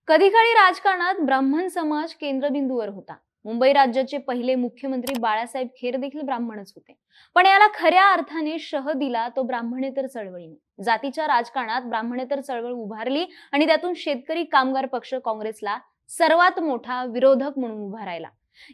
कधी काळी राजकारणात ब्राह्मण समाज केंद्रबिंदूवर होता. मुंबई राज्याचे पहिले मुख्यमंत्री बाळासाहेब खेर देखील ब्राह्मणच होते. पण याला खऱ्या अर्थाने शह दिला तो ब्राह्मणेतर चळवळीने. जातीच्या राजकारणात ब्राह्मणेतर चळवळ उभारली आणि त्यातून शेतकरी कामगार पक्ष काँग्रेसला सर्वात मोठा विरोधक म्हणून उभा राहिला.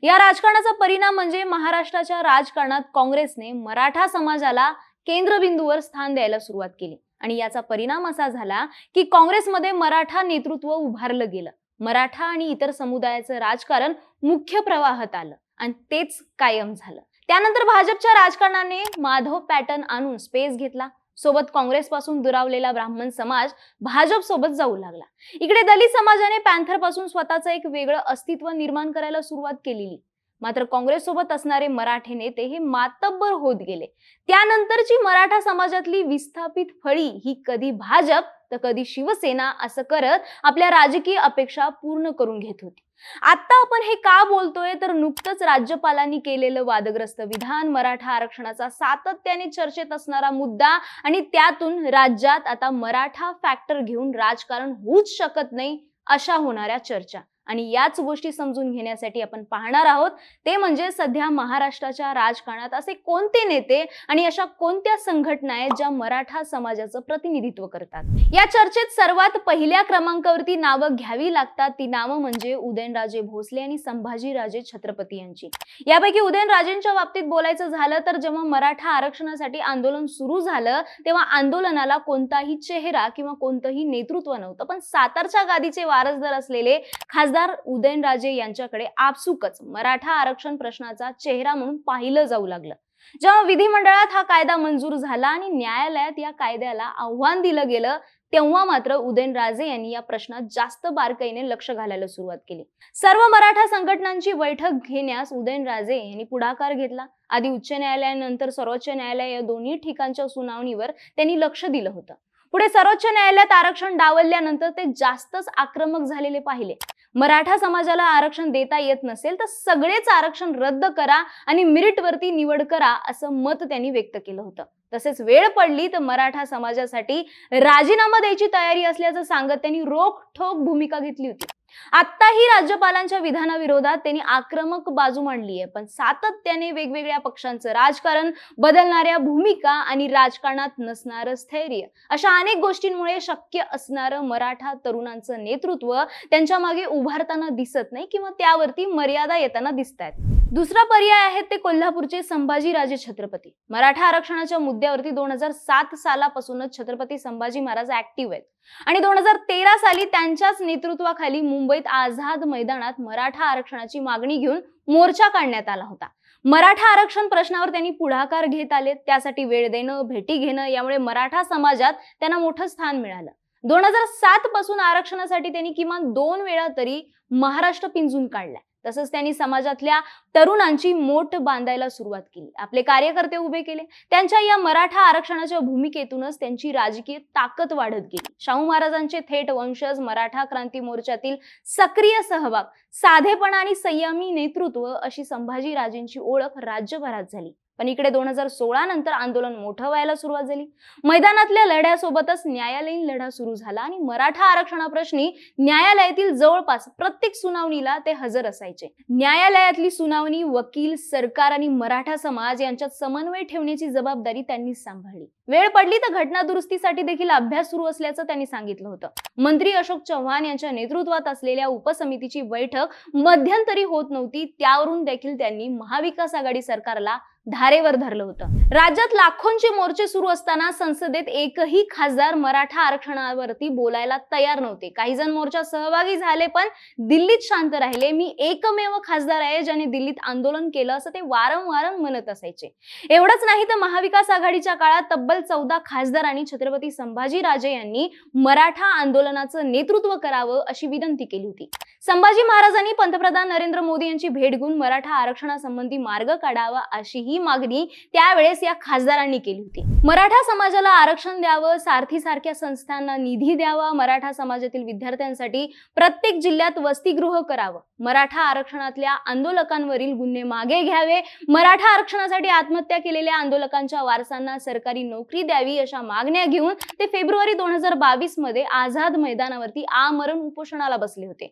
या राजकारणाचा परिणाम म्हणजे महाराष्ट्राच्या राजकारणात काँग्रेसने मराठा समाजाला केंद्रबिंदूवर स्थान द्यायला सुरुवात केली आणि याचा परिणाम असा झाला की काँग्रेसमध्ये मराठा नेतृत्व उभारलं गेलं. मराठा आणि इतर समुदायाचं राजकारण मुख्य प्रवाहात आलं आणि तेच कायम झालं. त्यानंतर भाजपच्या राजकारणाने माधव पॅटर्न आणून स्पेस घेतला. सोबत काँग्रेसपासून दुरावलेला ब्राह्मण समाज भाजप सोबत जाऊ लागला. इकडे दलित समाजाने पॅन्थर पासून स्वतःचं एक वेगळं अस्तित्व निर्माण करायला सुरुवात केलेली. मात्र काँग्रेस सोबत असणारे मराठे नेते हे मातब्बर होत गेले. त्यानंतरची मराठा समाजातली विस्थापित फळी ही कधी भाजप तर कधी शिवसेना असं करत आपल्या राजकीय अपेक्षा पूर्ण करून घेत होती. आता आपण हे का बोलतोय तर नुकतंच राज्यपालांनी केलेलं वादग्रस्त विधान, मराठा आरक्षणाचा सातत्याने चर्चेत असणारा मुद्दा आणि त्यातून राज्यात आता मराठा फॅक्टर घेऊन राजकारण होऊच शकत नाही अशा होणाऱ्या चर्चा आणि याच गोष्टी समजून घेण्यासाठी आपण पाहणार आहोत ते म्हणजे सध्या महाराष्ट्राच्या राजकारणात असे कोणते नेते आणि अशा कोणत्या संघटना आहेत ज्या मराठा समाजाचं प्रतिनिधित्व करतात. या चर्चेत सर्वात पहिल्या क्रमांकावरती नावं घ्यावी लागतात. ती नावं म्हणजे उदयनराजे भोसले आणि संभाजीराजे छत्रपती यांची. यापैकी उदयनराजेंच्या बाबतीत बोलायचं झालं तर जेव्हा मराठा आरक्षणासाठी आंदोलन सुरू झालं तेव्हा आंदोलनाला कोणताही चेहरा किंवा कोणतंही नेतृत्व नव्हतं. पण सातारच्या गादीचे वारसदार असलेले खासदार उदयनराजे यांच्याकडे आपसुकच मराठा आरक्षण प्रश्नाचा चेहरा म्हणून पाहिलं जाऊ लागलं. जेव्हा विधिमंडळात हा कायदा मंजूर झाला आणि न्यायालयात या कायद्याला आव्हान दिलं गेलं तेव्हा मात्र उदयनराजे यांनी या प्रश्नात जास्त बारकाईने लक्ष घालायला सुरुवात केली. सर्व मराठा संघटनांची बैठक घेण्यास उदयनराजे यांनी पुढाकार घेतला. आधी उच्च न्यायालयानंतर सर्वोच्च न्यायालय या दोन्ही ठिकाणच्या सुनावणीवर त्यांनी लक्ष दिलं होतं. पुढे सर्वोच्च न्यायालयात आरक्षण डावलल्यानंतर ते जास्तच आक्रमक झालेले पाहिले. मराठा समाजाला आरक्षण देता येत नसेल तर सगळेच आरक्षण रद्द करा आणि मेरिटवरती निवड करा असं मत त्यांनी व्यक्त केलं होतं. तसेच वेळ पडली तर मराठा समाजासाठी राजीनामा द्यायची तयारी असल्याचं सांगत त्यांनी रोखठोक भूमिका घेतली होती. आताही राज्यपालांच्या विधानाविरोधात त्यांनी आक्रमक बाजू मांडली आहे. पण सातत्याने वेगवेगळ्या पक्षांचं राजकारण, बदलणाऱ्या भूमिका आणि राजकारणात नसणारं स्थैर्य अशा अनेक गोष्टींमुळे शक्य असणारं मराठा तरुणांचं नेतृत्व त्यांच्या मागे उभारताना दिसत नाही किंवा त्यावरती मर्यादा येताना दिसतायत. दुसरा पर्याय आहे ते कोल्हापूरचे संभाजीराजे छत्रपती. मराठा आरक्षणाच्या मुद्द्यावरती 2007 सालापासूनच छत्रपती संभाजी महाराज ऍक्टिव्ह आहेत आणि 2013 साली त्यांच्याच नेतृत्वाखाली मुंबईत आझाद मैदानात मराठा आरक्षणाची मागणी घेऊन मोर्चा काढण्यात आला होता. मराठा आरक्षण प्रश्नावर त्यांनी पुढाकार घेत आले. त्यासाठी वेळ देणं, भेटी घेणं यामुळे मराठा समाजात त्यांना मोठं स्थान मिळालं. 2007 पासून आरक्षणासाठी त्यांनी किमान 2 वेळा तरी महाराष्ट्र पिंजून काढलाय. तसंच त्यांनी समाजातल्या तरुणांची मोठ बांधायला सुरुवात केली. आपले कार्यकर्ते उभे केले. त्यांच्या या मराठा आरक्षणाच्या भूमिकेतूनच त्यांची राजकीय ताकद वाढत गेली. शाहू महाराजांचे थेट वंशज, मराठा क्रांती मोर्चातील सक्रिय सहभाग, साधेपणा आणि संयमी नेतृत्व अशी संभाजीराजेंची ओळख राज्यभरात झाली. पण इकडे 2016 नंतर आंदोलन मोठं व्हायला सुरुवात झाली. मैदानातल्या लढ्यासोबतच न्यायालयीन लढा सुरू झाला आणि मराठा आरक्षणाप्रश्नी न्यायालयातील जवळपास प्रत्येक सुनावणीला ते हजर असायचे. न्यायालयातली सुनावणी, वकील, सरकार आणि मराठा समाज यांच्यात समन्वय ठेवण्याची जबाबदारी त्यांनीच सांभाळली. वेळ पडली तर घटना दुरुस्तीसाठी देखील अभ्यास सुरू असल्याचं त्यांनी सांगितलं होतं. मंत्री अशोक चव्हाण यांच्या नेतृत्वात असलेल्या उपसमितीची बैठक मध्यंतरी होत नव्हती. त्यावरून देखील त्यांनी महाविकास आघाडी सरकारला धारेवर धरलं होतं. राज्यात लाखोंचे मोर्चे सुरू असताना संसदेत एकही खासदार मराठा आरक्षणावरती बोलायला तयार नव्हते. काही जण मोर्चात सहभागी झाले पण दिल्लीत शांत राहिले. मी एकमेव खासदार आहे ज्याने दिल्लीत आंदोलन केलं असं ते वारंवार म्हणत असायचे. एवढंच नाही तर महाविकास आघाडीच्या काळात तब्बल 14 खासदारांनी छत्रपती संभाजीराजे यांनी मराठा आंदोलनाचं नेतृत्व करावं अशी विनंती केली होती. संभाजी महाराजांनी पंतप्रधान नरेंद्र मोदी यांची भेट घेऊन मराठा आरक्षणासंबंधी मार्ग काढावा अशीही ही मागणी त्यावेळेस या खासदारांनी केली होती। मराठा समाजाला आरक्षण द्यावं, सारथीसारख्या संस्थांना निधी द्यावा, मराठा समाजातील विद्यार्थ्यांसाठी प्रत्येक जिल्ह्यात वसतिगृह करावं, मराठा आरक्षणातल्या आंदोलकांवरील गुन्हे मागे घ्यावे, मराठा आरक्षणासाठी आत्महत्या केलेल्या आंदोलकांच्या वारसांना सरकारी नोकरी द्यावी अशा मागण्या घेऊन ते फेब्रुवारी 2022 मध्ये आझाद मैदानावरती आमरण उपोषणाला बसले होते।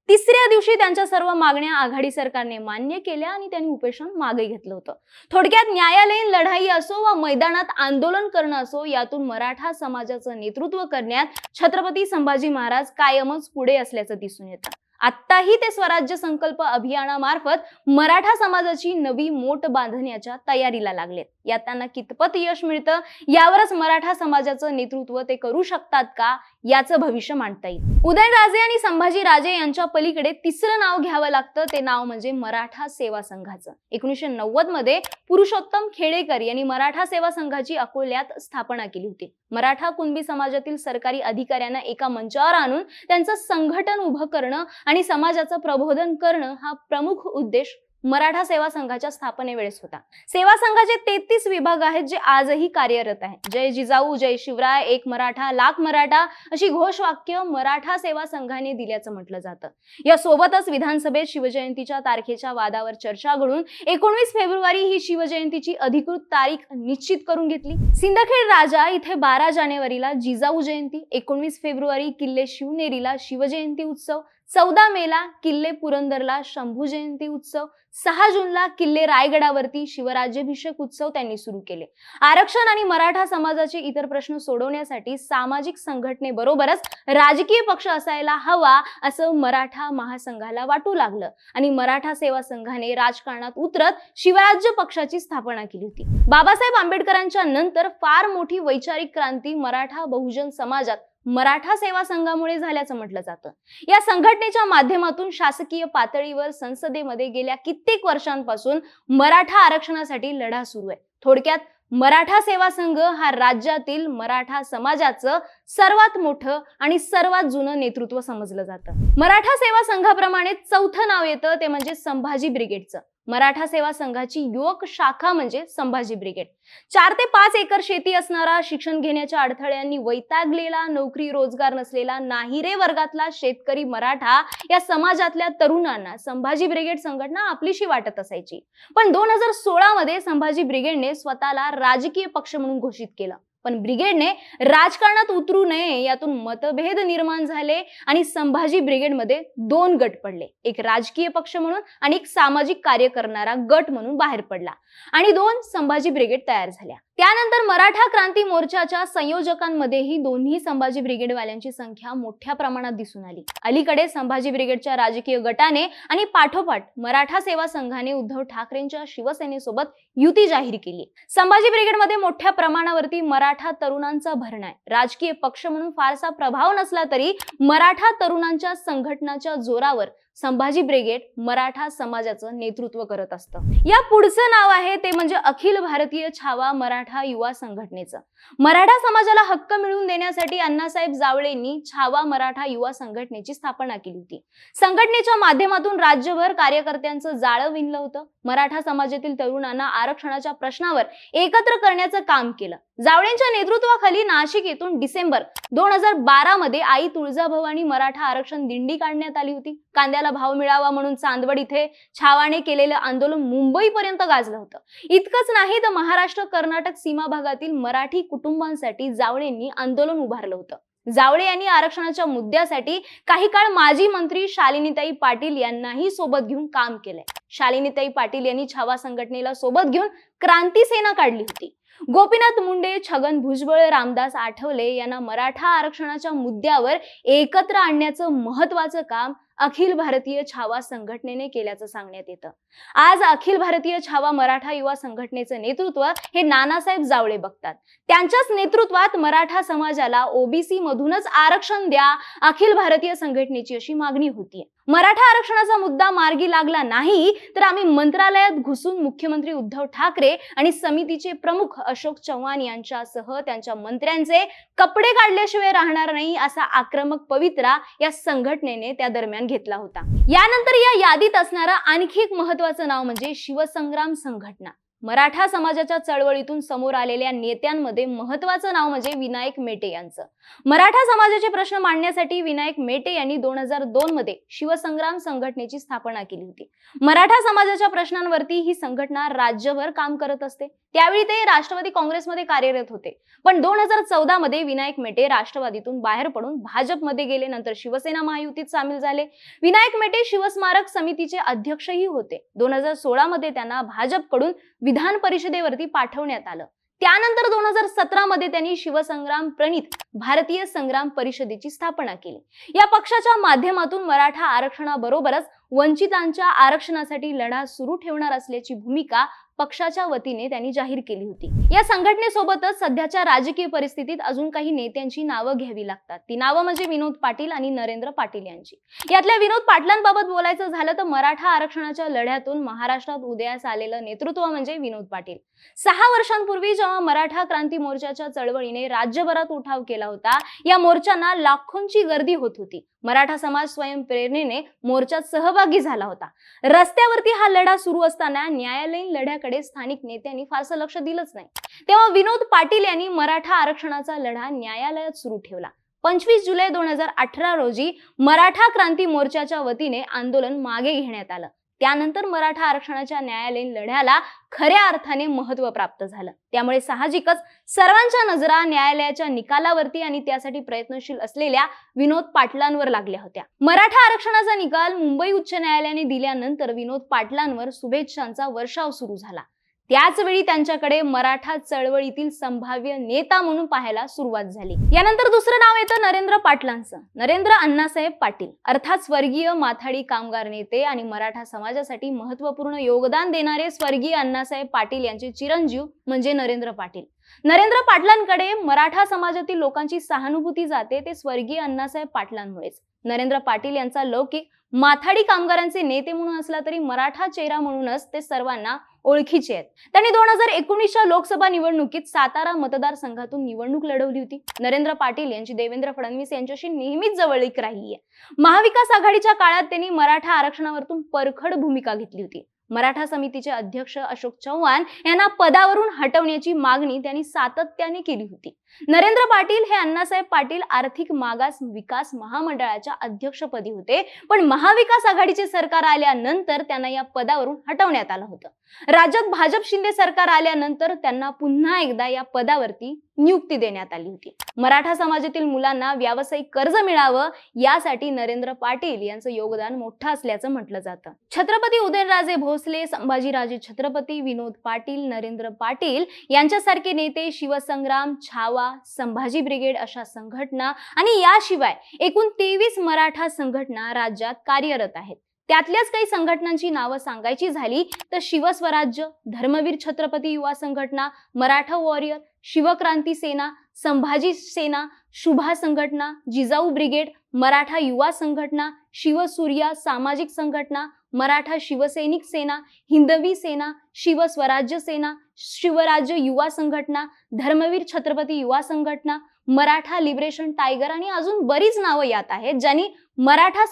तिसऱ्या दिवशी त्यांच्या सर्व मागण्या आघाडी सरकारने मान्य केल्या आणि त्यांनी उपोषण मागे घेतलं होतं। थोडक्यात न्यायालयीन लढाई असो वा मैदानात आंदोलन करणं असो, यातून मराठा समाजाचं नेतृत्व करण्यात छत्रपती संभाजी महाराज कायमच पुढे असल्याचं दिसून येतं। आत्ताही ते स्वराज्य संकल्प अभियानामार्फत मराठा समाजाची नवी मोट बांधण्याच्या तयारीला लागलेत। यात त्यांना कितपत यश मिळतं यावरच मराठा समाजाचं नेतृत्व ते करू शकतात का याचं भविष्य मांडता येईल। उदयनराजे आणि संभाजी राजे यांच्या पलीकडे तिसरं नाव घ्यावं लागतं, ते नाव म्हणजे मराठा सेवा संघाचं। 1990 मध्ये पुरुषोत्तम खेडेकर यांनी मराठा सेवा संघाची अकोल्यात स्थापना केली होती। मराठा कुणबी समाजातील सरकारी अधिकाऱ्यांना एका मंचावर आणून त्यांचं संघटन उभं करणं आणि समाजाचं प्रबोधन करणं हा प्रमुख उद्देश मराठा सेवा संघाच्या स्थापनेवेळेस होता। सेवा संघाचे 33 विभाग आहेत जे आजही कार्यरत आहेत। जय जिजाऊ, जय शिवराय, एक मराठा, लाख मराठा अशी घोषवाक्य मराठा सेवा संघाने दिल्याचं म्हटलं जातं। या सोबतच विधानसभेत शिवजयंतीच्या तारखेच्या वादावर चर्चा घडून 19 फेब्रुवारी ही शिवजयंतीची अधिकृत तारीख निश्चित करून घेतली। सिंदखेड राजा इथे 12 जानेवारीला जिजाऊ जयंती, 19 फेब्रुवारी किल्ले शिवनेरीला शिवजयंती उत्सव, 14 मेला किल्ले पुरंदरला शंभू जयंती उत्सव, 6 जूनला किल्ले रायगडावरती शिवराज्याभिषेक उत्सव त्यांनी सुरू केले। आरक्षण आणि मराठा समाजाचे इतर प्रश्न सोडवण्यासाठी सामाजिक संघटनेबरोबरच राजकीय पक्ष असायला हवा असं मराठा महासंघाला वाटू लागलं आणि मराठा सेवा संघाने राजकारणात उतरत शिवराज्य पक्षाची स्थापना केली होती। बाबासाहेब आंबेडकरांच्या नंतर फार मोठी वैचारिक क्रांती मराठा बहुजन समाजात मराठा सेवा संघामुळे झाल्याचं म्हटलं जातं। या संघटनेच्या माध्यमातून शासकीय पातळीवर संसदेमध्ये गेल्या कित्येक वर्षांपासून मराठा आरक्षणासाठी लढा सुरू आहे। थोडक्यात मराठा सेवा संघ हा राज्यातील मराठा समाजाचं सर्वात मोठं आणि सर्वात जुनं नेतृत्व समजलं जातं। मराठा सेवा संघाप्रमाणे चौथं नाव येतं ते म्हणजे संभाजी ब्रिगेडचं। मराठा सेवा संघाची युवक शाखा म्हणजे संभाजी ब्रिगेड। 4 ते 5 एकर शेती असणारा, शिक्षण घेण्याच्या अडथळ्यांनी वैतागलेला, नोकरी रोजगार नसलेला नाहीरे वर्गातला शेतकरी मराठा या समाजातल्या तरुणांना संभाजी ब्रिगेड संघटना आपलीशी वाटत असायची। पण 2016 मध्ये संभाजी ब्रिगेडने स्वतःला राजकीय पक्ष म्हणून घोषित केलं। पण ब्रिगेडने राजकारणात उतरू नये यातून मतभेद निर्माण झाले आणि संभाजी ब्रिगेडमध्ये 2 गट पडले, एक राजकीय पक्ष म्हणून आणि एक सामाजिक कार्य करणारा गट म्हणून बाहेर पडला आणि 2 संभाजी ब्रिगेड तयार झाल्या। त्यानंतर मराठा क्रांती मोर्चाच्या संयोजकांमध्येही दोन्ही संभाजी ब्रिगेडवाल्यांची संख्या मोठ्या प्रमाणात दिसून आली। अलीकडे संभाजी ब्रिगेडच्या राजकीय गटाने आणि पाठोपाठ मराठा सेवा संघाने उद्धव ठाकरेंच्या शिवसेनेसोबत युती जाहीर केली। संभाजी ब्रिगेडमध्ये मोठ्या प्रमाणावरती मराठा तरुणांचा भरणा आहे। राजकीय पक्ष म्हणून फारसा प्रभाव नसला तरी मराठा तरुणांच्या संघटनाच्या जोरावर संभाजी ब्रिगेड मराठा समाजाचं नेतृत्व करत असतं। या पुढचं नाव आहे ते म्हणजे अखिल भारतीय छावा मराठा युवा संघटनेचं। मराठा समाजाला हक्क मिळवून देण्यासाठी अण्णासाहेब जावळेंनी छावा मराठा युवा संघटनेची स्थापना केली होती। संघटनेच्या माध्यमातून राज्यभर कार्यकर्त्यांचं जाळं विणलं होतं। मराठा समाजातील तरुणांना आरक्षणाच्या प्रश्नावर एकत्र करण्याचं काम केलं। जावळेंच्या नेतृत्वाखाली नाशिक येथून डिसेंबर 2012 मध्ये आई तुळजाभवानी मराठा आरक्षण दिंडी काढण्यात आली होती। कांद्याला भाव मिळावा म्हणून चांदवड इथे छावाने केलेलं आंदोलन मुंबईपर्यंत गाजलं होतं। इतकंच नाही तर महाराष्ट्र कर्नाटक सीमा भागातील मराठी कुटुंबांसाठी जावळेंनी आंदोलन उभारलं होतं। जावळे यांनी आरक्षणाच्या मुद्द्यासाठी काही काळ माजी मंत्री शालिनीताई पाटील यांनाही सोबत घेऊन काम केलंय। शालिनीताई पाटील यांनी छावा संघटनेला सोबत घेऊन क्रांती सेना काढली होती। गोपीनाथ मुंडे, छगन भुजबळ, रामदास आठवले यांना मराठा आरक्षणाच्या मुद्द्यावर एकत्र आणण्याचं महत्त्वाचं काम अखिल भारतीय छावा संघटनेने केल्याचं सांगण्यात येतं। आज अखिल भारतीय छावा मराठा युवा संघटनेचं नेतृत्व हे नानासाहेब जावळे बघतात। त्यांच्याच नेतृत्वात मराठा समाजाला ओबीसी मधूनच आरक्षण द्या अखिल भारतीय संघटनेची अशी मागणी होती। मराठा आरक्षणाचा मुद्दा मार्गी लागला नाही तर आम्ही मंत्रालयात घुसून मुख्यमंत्री उद्धव ठाकरे आणि समितीचे प्रमुख अशोक चव्हाण यांच्यासह त्यांच्या मंत्र्यांचे कपडे काढल्याशिवाय राहणार नाही असा आक्रमक पवित्रा या संघटनेने त्या दरम्यान घेतला होता। यानंतर या यादीत असणारं आणखी एक महत्त्वाचं नाव म्हणजे शिवसंग्राम संघटना। मराठा समाजाच्या चळवळीतून समोर आलेल्या नेत्यांमध्ये महत्त्वाचं नाव म्हणजे विनायक मेटे यांचं. मराठा समाजाचे प्रश्न मांडण्यासाठी विनायक मेटे यांनी 2002 मध्ये शिवसंग्राम संघटनेची स्थापना केली होती. मराठा समाजाच्या प्रश्नांवरती ही संघटना राज्यभर काम करत असते. त्यावेळी ते राष्ट्रवादी काँग्रेसमध्ये कार्यरत होते. पण 2014 मध्ये विनायक मेटे राष्ट्रवादीतून बाहेर पडून भाजपमध्ये गेले. नंतर शिवसेना महायुतीत सामील झाले. विनायक मेटे शिवस्मारक समितीचे अध्यक्षही होते. 2016 मध्ये त्यांना भाजपकडून विधान परिषदेवरती पाठवण्यात आलं. त्यानंतर 2017 मध्ये त्यांनी शिवसंग्राम प्रणित भारतीय संग्राम परिषदेची स्थापना केली. या पक्षाच्या माध्यमातून मराठा आरक्षणाबरोबरच वंचितांच्या आरक्षणासाठी लढा सुरू ठेवणार असल्याची भूमिका पक्षाच्या वतीने त्यांनी जाहीर केली होती. या संघटनेसोबतच सध्याच्या राजकीय परिस्थितीत अजून काही नेत्यांची नावं घ्यावी लागतात. ती नावं म्हणजे विनोद पाटील आणि नरेंद्र पाटील यांची. यातल्या विनोद पाटलांबाबत बोलायचं झालं तर मराठा आरक्षणाच्या लढ्यातून महाराष्ट्रात उदयास आलेलं नेतृत्व म्हणजे विनोद पाटील. 6 वर्षांपूर्वी जेव्हा मराठा क्रांती मोर्चाच्या चळवळीने राज्यभरात उठाव केला होता, या मोर्चांना लाखोंची गर्दी होत होती. मराठा समाज स्वयंप्रेरणेने मोर्चात सहभागी झाला होता. रस्त्यावरती हा लढा सुरू असताना न्यायालयीन लढ्याकडे स्थानिक नेत्यांनी फारसं लक्ष दिलंच नाही. तेव्हा विनोद पाटील यांनी मराठा आरक्षणाचा लढा न्यायालयात सुरू ठेवला. 25 जुलै 2018 रोजी मराठा क्रांती मोर्चाच्या वतीने आंदोलन मागे घेण्यात आलं. त्यानंतर मराठा आरक्षणाच्या न्यायालयीन लढ्याला खऱ्या अर्थाने महत्त्व प्राप्त झालं. त्यामुळे साहजिकच सर्वांच्या नजरा न्यायालयाच्या निकालावरती आणि त्यासाठी प्रयत्नशील असलेल्या विनोद पाटलांवर लागल्या होत्या. मराठा आरक्षणाचा निकाल मुंबई उच्च न्यायालयाने दिल्यानंतर विनोद पाटलांवर शुभेच्छांचा वर्षाव सुरू झाला. त्याच वेळी त्यांच्याकडे मराठा चळवळीतील संभाव्य नेता म्हणून पाहायला सुरुवात झाली. यानंतर दुसरं नाव येतं नरेंद्र पाटलांचं. नरेंद्र अण्णासाहेब पाटील अर्थात स्वर्गीय माथाडी कामगार नेते आणि मराठा समाजासाठी महत्त्वपूर्ण योगदान देणारे स्वर्गीय अण्णासाहेब पाटील यांचे चिरंजीव म्हणजे नरेंद्र पाटील. नरेंद्र पाटलांकडे मराठा समाजातील लोकांची सहानुभूती जाते ते स्वर्गीय अण्णासाहेब पाटलांमुळेच. नरेंद्र पाटील यांचा लौकिक माथाडी कामगारांचे नेते म्हणून असला तरी मराठा चेहरा म्हणूनच ते सर्वांना ओळखीचे आहेत. त्यांनी 2019च्या लोकसभा निवडणुकीत सातारा मतदारसंघातून निवडणूक लढवली होती. नरेंद्र पाटील यांची देवेंद्र फडणवीस यांच्याशी नेहमीच जवळीक राहिली आहे. महाविकास आघाडीच्या काळात त्यांनी मराठा आरक्षणावरून परखड भूमिका घेतली होती. मराठा समितीचे अध्यक्ष अशोक चव्हाण यांना पदावरून हटवण्याची मागणी त्यांनी सातत्याने केली होती. नरेंद्र पाटील हे अण्णासाहेब पाटील आर्थिक मागास विकास महामंडळाच्या अध्यक्षपदी होते, पण महाविकास आघाडीचे सरकार आल्यानंतर त्यांना या पदावरून हटवण्यात आलं होतं. राज्यात भाजप शिंदे सरकार आल्यानंतर त्यांना पुन्हा एकदा या पदावरती नियुक्ती देण्यात आली होती. मराठा समाजातील मुलांना व्यावसायिक कर्ज मिळावं यासाठी नरेंद्र पाटील यांचं योगदान मोठं असल्याचं म्हटलं जातं. छत्रपती उदयनराजे भोसले, संभाजीराजे छत्रपती, विनोद पाटील, नरेंद्र पाटील यांच्यासारखे नेते, शिवसंग्राम, छावा, संभाजी ब्रिगेड अशा संघटना आणि याशिवाय एकूण 23 मराठा संघटना राज्यात कार्यरत आहेत. त्यातल्याच काही संघटनांची नावं सांगायची झाली तर शिवस्वराज्य, धर्मवीर छत्रपती युवा संघटना, मराठा वॉरियर, शिवक्रांती सेना, संभाजी सेना, शुभा संघटना, जिजाऊ ब्रिगेड, मराठा युवा संघटना, शिवसूर्या सामाजिक संघटना, मराठा शिवसैनिक सेना, हिंदवी सेना, शिवस्वराज्य सेना, शिवराज्य युवा संघटना, धर्मवीर छत्रपती युवा संघटना, मराठा लिबरेशन टायगर आणि अजून बरीच नावं यात आहेत ज्यांनी मराठा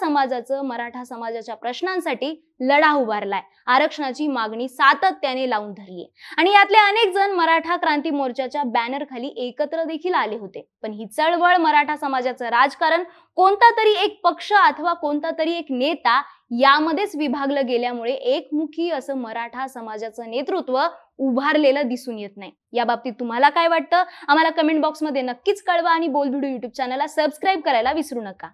समाजाच्या प्रश्नांसाठी लढा उभारलाय. आरक्षणाची मागणी सातत्याने लावून धरलीये आणि यातले अनेक जण मराठा क्रांती मोर्चाच्या बॅनर खाली एकत्र देखील आले होते. पण ही चळवळ, मराठा समाजाचं राजकारण कोणता तरी एक पक्ष अथवा कोणता तरी एक नेता यामध्येच विभागलं गेल्यामुळे एकमुखी असं मराठा समाजाचं नेतृत्व उभारलेलं दिसून येत नाही. या बाबतीत तुम्हाला काय वाटतं आम्हाला कमेंट बॉक्समध्ये नक्कीच कळवा आणि बोलबिडू YouTube चॅनलला सबस्क्राईब करायला विसरू नका.